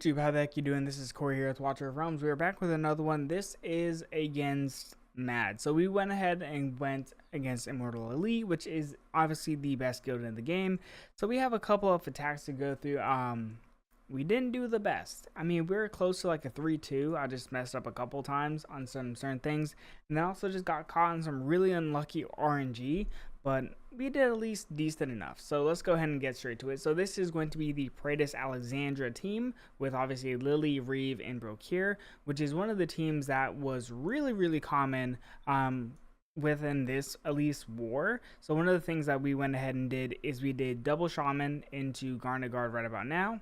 YouTube, how the heck you doing? This is Corey here with Watcher of Realms. We are back with another one. This is against Mad. So we went ahead and went against Immortal Elite, which is obviously the best guild in the game. So we have a couple of attacks to go through. We didn't do the best. I mean, we were close to like a 3-2. I just messed up a couple times on some certain things. And then also just got caught in some really unlucky RNG. But we did at least decent enough. So let's go ahead and get straight to it. So this is going to be the Praetus Alexandra team with obviously Lily, Reeve, and Brokir, which is one of the teams that was really common within this Elise War. So one of the things that we went ahead and did is we did double Shaman into Garnet Guard right about now.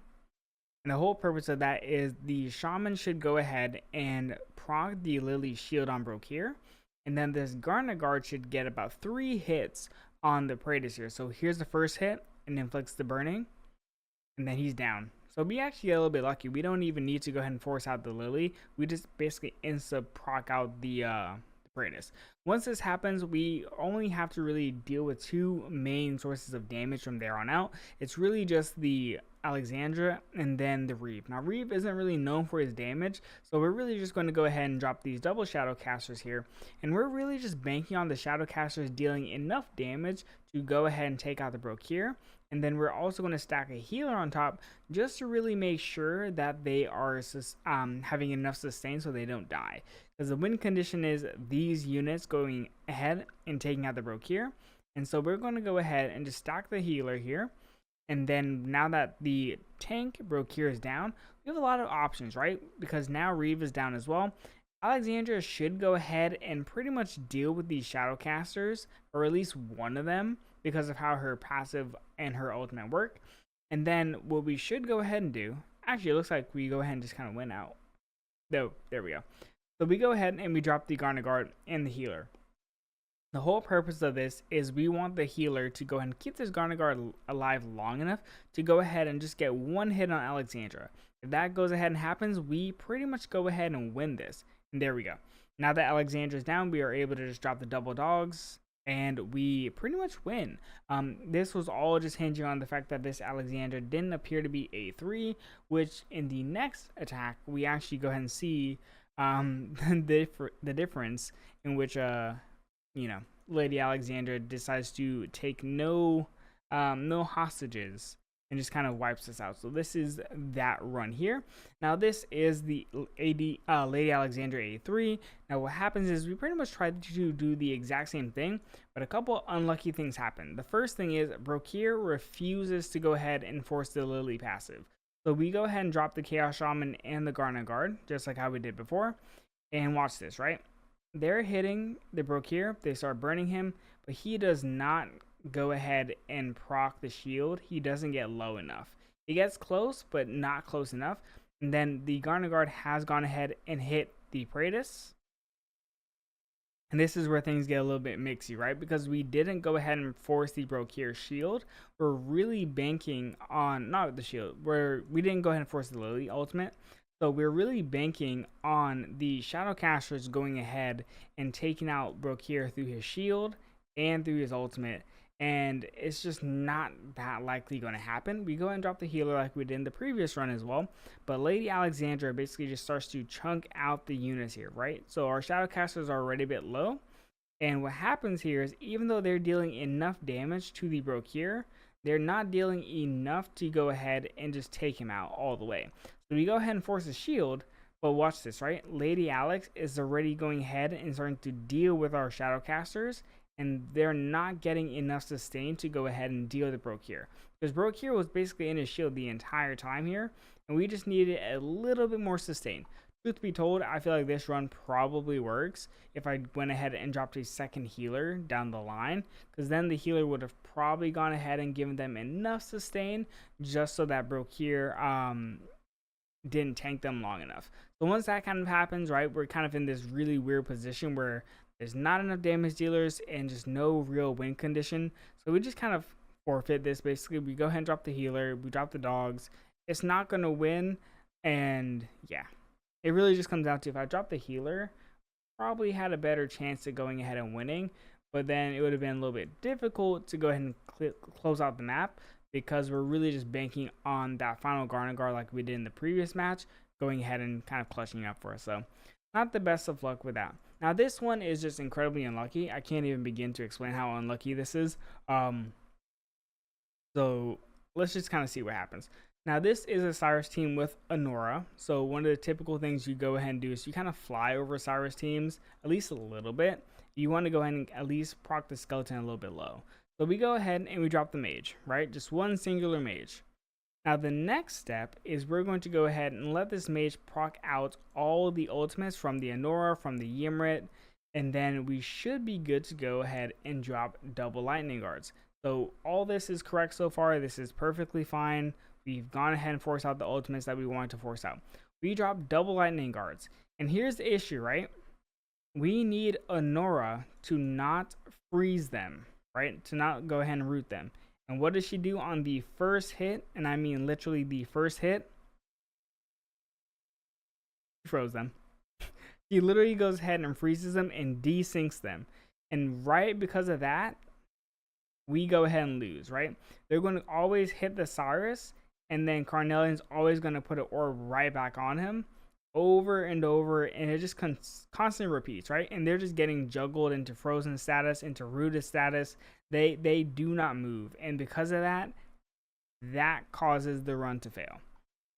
And the whole purpose of that is the Shaman should go ahead and proc the Lily shield on Brokir. And then this Garnet Guard should get about 3 hits on the Praetus here. So here's the first hit and inflicts the burning. And then he's down. So we actually get a little bit lucky. We don't even need to go ahead and force out the Lily. We just basically insta-proc out the Praetus. Once this happens, we only have to really deal with 2 main sources of damage from there on out. It's really just the Alexandra and then the Reeve. Now Reeve isn't really known for his damage, so we're really just going to go ahead and drop these double shadow casters here, and we're really just banking on the shadow casters dealing enough damage to go ahead and take out the Brokir. And then we're also going to stack a healer on top just to really make sure that they are having enough sustain so they don't die, because the win condition is these units going ahead and taking out the Brokir. And so we're going to go ahead and just stack the healer here. And then now that the tank Brokir is down, we have a lot of options, right? Because now Reeve is down as well. Alexandra should go ahead and pretty much deal with these Shadowcasters, or at least one of them, because of how her passive and her ultimate work. And then what we should go ahead and do, actually it looks like we go ahead and just kind of win out. No, there we go. So we go ahead and we drop the Garnet Guard and the healer. The whole purpose of this is we want the healer to go ahead and keep this Garnet Guard alive long enough to go ahead and just get 1 hit on Alexandra. If that goes ahead and happens, we pretty much go ahead and win this. And there we go. Now that Alexandra's down, we are able to just drop the double dogs, and we pretty much win. This was all just hinging on the fact that this Alexandra didn't appear to be A3, which in the next attack, we actually go ahead and see the difference in which Lady Alexandra decides to take no hostages and just kind of wipes us out. So this is that run here. Now this is the Lady Alexandra A3. Now what happens is we pretty much tried to do the exact same thing, but a couple unlucky things happen. The first thing is Brokir refuses to go ahead and force the Lily passive. So we go ahead and drop the Chaos Shaman and the Garnet Guard, just like how we did before. And watch this, right? They're hitting the Brokir, they start burning him, but he does not go ahead and proc the shield. He doesn't get low enough. He gets close, but not close enough. And then the Garnet Guard has gone ahead and hit the Praetus. And this is where things get a little bit mixy, right? Because we didn't go ahead and force the Brokir shield. We're really banking on, not the shield, where we didn't go ahead and force the Lily ultimate. So we're really banking on the Shadowcasters going ahead and taking out Brokir through his shield and through his ultimate. And it's just not that likely going to happen. We go ahead and drop the healer like we did in the previous run as well. But Lady Alexandra basically just starts to chunk out the units here, right? So our Shadowcasters are already a bit low. And what happens here is even though they're dealing enough damage to the Brokir, they're not dealing enough to go ahead and just take him out all the way. So we go ahead and force a shield, but watch this, right? Lady Alex is already going ahead and starting to deal with our Shadowcasters, and they're not getting enough sustain to go ahead and deal with Brokir. Because Brokir was basically in his shield the entire time here, and we just needed a little bit more sustain. Truth be told, I feel like this run probably works if I went ahead and dropped a second healer down the line, because then the healer would have probably gone ahead and given them enough sustain just so that Brokir didn't tank them long enough. So once that kind of happens, right, we're kind of in this really weird position where there's not enough damage dealers and just no real win condition. So we just kind of forfeit this. Basically, we go ahead and drop the healer, we drop the dogs. It's not going to win, and yeah. It really just comes down to if I drop the healer, probably had a better chance of going ahead and winning, but then it would have been a little bit difficult to go ahead and close out the map because we're really just banking on that final Garnet Guard like we did in the previous match, going ahead and kind of clutching up for us. So not the best of luck with that. Now this one is just incredibly unlucky. I can't even begin to explain how unlucky this is. So let's just kind of see what happens. Now this is a Cyrus team with Anora. So one of the typical things you go ahead and do is you kind of fly over Cyrus teams at least a little bit. You want to go ahead and at least proc the skeleton a little bit low. So we go ahead and we drop the mage, right? Just one singular mage. Now the next step is we're going to go ahead and let this mage proc out all the ultimates from the Anora, from the Ymrit, and then we should be good to go ahead and drop double lightning guards. So all this is correct so far. This is perfectly fine. We've gone ahead and forced out the ultimates that we wanted to force out. We drop double lightning guards. And here's the issue, right? We need Anora to not freeze them, right? To not go ahead and root them. And what does she do on the first hit? And I mean literally the first hit. She froze them. She literally goes ahead and freezes them and desyncs them. And right because of that, we go ahead and lose, right? They're going to always hit the Cyrus, and then Carnelian's always going to put an orb right back on him over and over, and it just constantly repeats, right? And they're just getting juggled into frozen status, into rooted status. They do not move, and because of that, that causes the run to fail.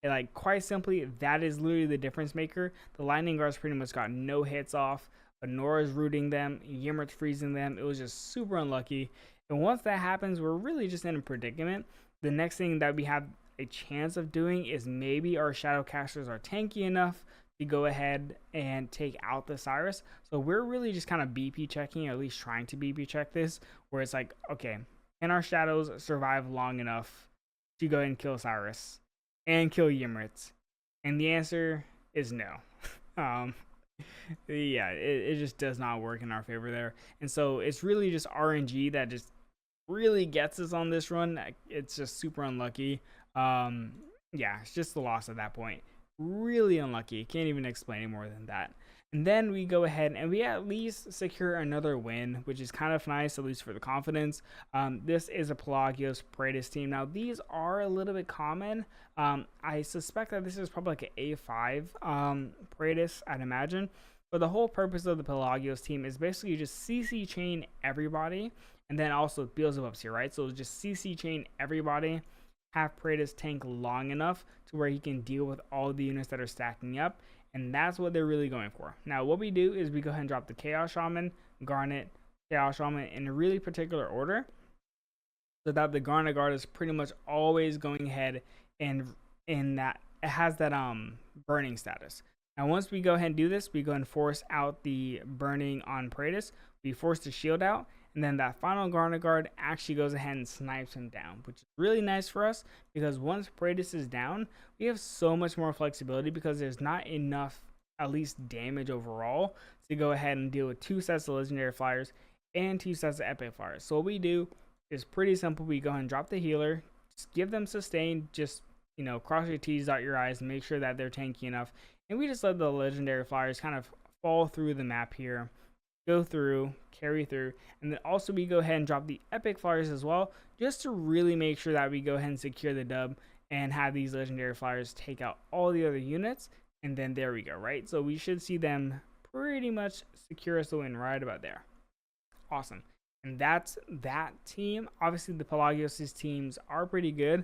And like, quite simply, that is literally the difference maker. The lightning guards pretty much got no hits off. Anora's rooting them, Ymrit's freezing them. It was just super unlucky. And once that happens, we're really just in a predicament. The next thing that we have a chance of doing is maybe our shadow casters are tanky enough to go ahead and take out the Cyrus. So we're really just kind of BP checking, or at least trying to BP check this, where it's like, okay, can our shadows survive long enough to go ahead and kill Cyrus and kill Ymrit? And the answer is no. Yeah, it just does not work in our favor there. And so it's really just RNG that just really gets us on this run. It's just super unlucky. Yeah, it's just the loss at that point. Really unlucky. Can't even explain it more than that. And then we go ahead and we at least secure another win, which is kind of nice, at least for the confidence. This is a Pelagios Praetus team. Now, these are a little bit common. I suspect that this is probably like an A5 Praetus, I'd imagine. But the whole purpose of the Pelagios team is basically just CC chain everybody, and then also Beelzebub's here, right? So just CC chain everybody, have Praetus tank long enough to where he can deal with all the units that are stacking up, and that's what they're really going for. Now, what we do is we go ahead and drop the Chaos Shaman, Garnet, Chaos Shaman in a really particular order, so that the Garnet Guard is pretty much always going ahead and in that it has that burning status. Now, once we go ahead and do this, we go and force out the burning on Praetus. We force the shield out, and then that final Garnet Guard actually goes ahead and snipes him down, which is really nice for us because once Praetus is down, we have so much more flexibility because there's not enough, at least damage overall, to go ahead and deal with 2 sets of Legendary Flyers and 2 sets of Epic Flyers. So what we do is pretty simple. We go ahead and drop the healer, just give them sustain, just, you know, cross your T's, dot your I's, and make sure that they're tanky enough. And we just let the Legendary Flyers kind of fall through the map here, go through, carry through, and then also we go ahead and drop the Epic Flyers as well, just to really make sure that we go ahead and secure the dub and have these Legendary Flyers take out all the other units. And then there we go, right? So we should see them pretty much secure us the win right about there. Awesome. And that's that team. Obviously, the Pelagios' teams are pretty good.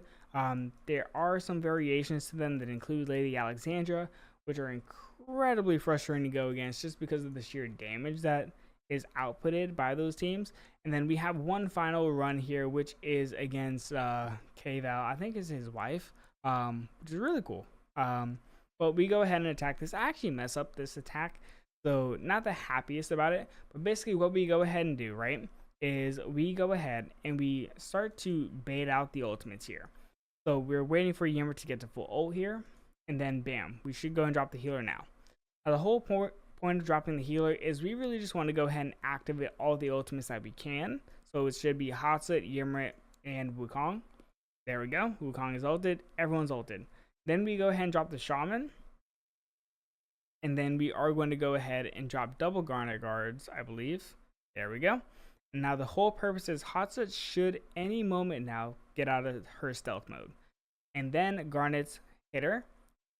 There are some variations to them that include Lady Alexandra, which are incredibly frustrating to go against just because of the sheer damage that is outputted by those teams. And then we have one final run here, which is against K-Val. I think it's his wife, which is really cool. But we go ahead and attack this. I actually mess up this attack, so not the happiest about it. But basically what we go ahead and do, right, is we go ahead and we start to bait out the ultimates here. So we're waiting for Ymrit to get to full ult here. And then bam, we should go and drop the healer now. Now the whole point of dropping the healer is we really just want to go ahead and activate all the ultimates that we can. So it should be Hatsut, Ymrit, and Wukong. There we go. Wukong is ulted. Everyone's ulted. Then we go ahead and drop the Shaman. And then we are going to go ahead and drop double Garnet Guards, I believe. There we go. And now the whole purpose is Hatsut should any moment now get out of her stealth mode. And then Garnet's hit her,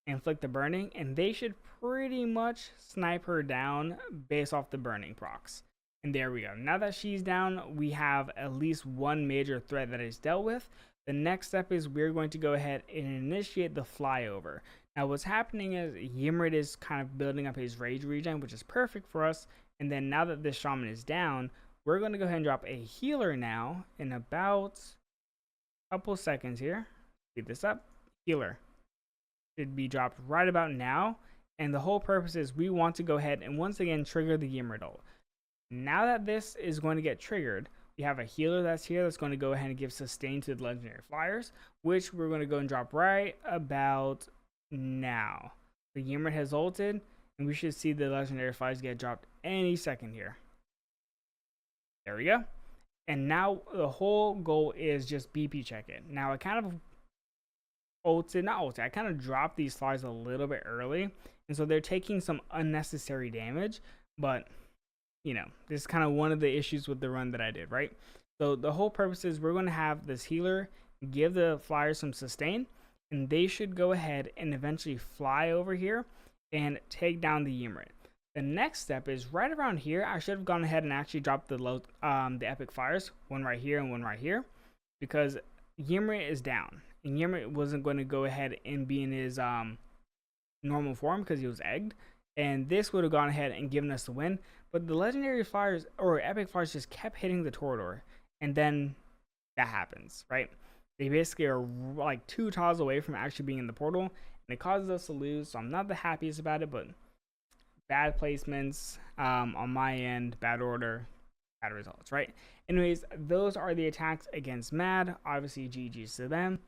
inflict the burning, and they should pretty much snipe her down based off the burning procs. And there we go. Now that she's down, we have at least one major threat that is dealt with. The next step is we're going to go ahead and initiate the flyover. Now what's happening is Ymrit is kind of building up his rage regen, which is perfect for us. And then now that this shaman is down, we're going to go ahead and drop a healer now in about a couple seconds here. Speed this up. Healer should be dropped right about now. And the whole purpose is we want to go ahead and once again trigger the Ymrit ult. Now that this is going to get triggered, we have a healer that's here that's going to go ahead and give sustain to the legendary flyers, which we're going to go and drop right about now. The Ymrit has ulted, and we should see the legendary flyers get dropped any second here. There we go. And now the whole goal is just BP check it. Now I kind of I kind of dropped these flyers a little bit early, and so they're taking some unnecessary damage, but you know, this is kind of one of the issues with the run that I did, right? So the whole purpose is we're going to have this healer give the flyers some sustain, and they should go ahead and eventually fly over here and take down the Ymrit. The next step is right around here. I should have gone ahead and actually dropped the epic fires, one right here and one right here, because Ymrit is down, and Ymrit wasn't going to go ahead and be in his normal form because he was egged, and this would have gone ahead and given us the win. But the legendary flyers or epic flyers just kept hitting the Torador, and then that happens, right? They basically are like 2 tiles away from actually being in the portal, and it causes us to lose. So I'm not the happiest about it, but bad placements on my end, bad order, bad results, right? Anyways, those are the attacks against Mad. Obviously, GG's to them.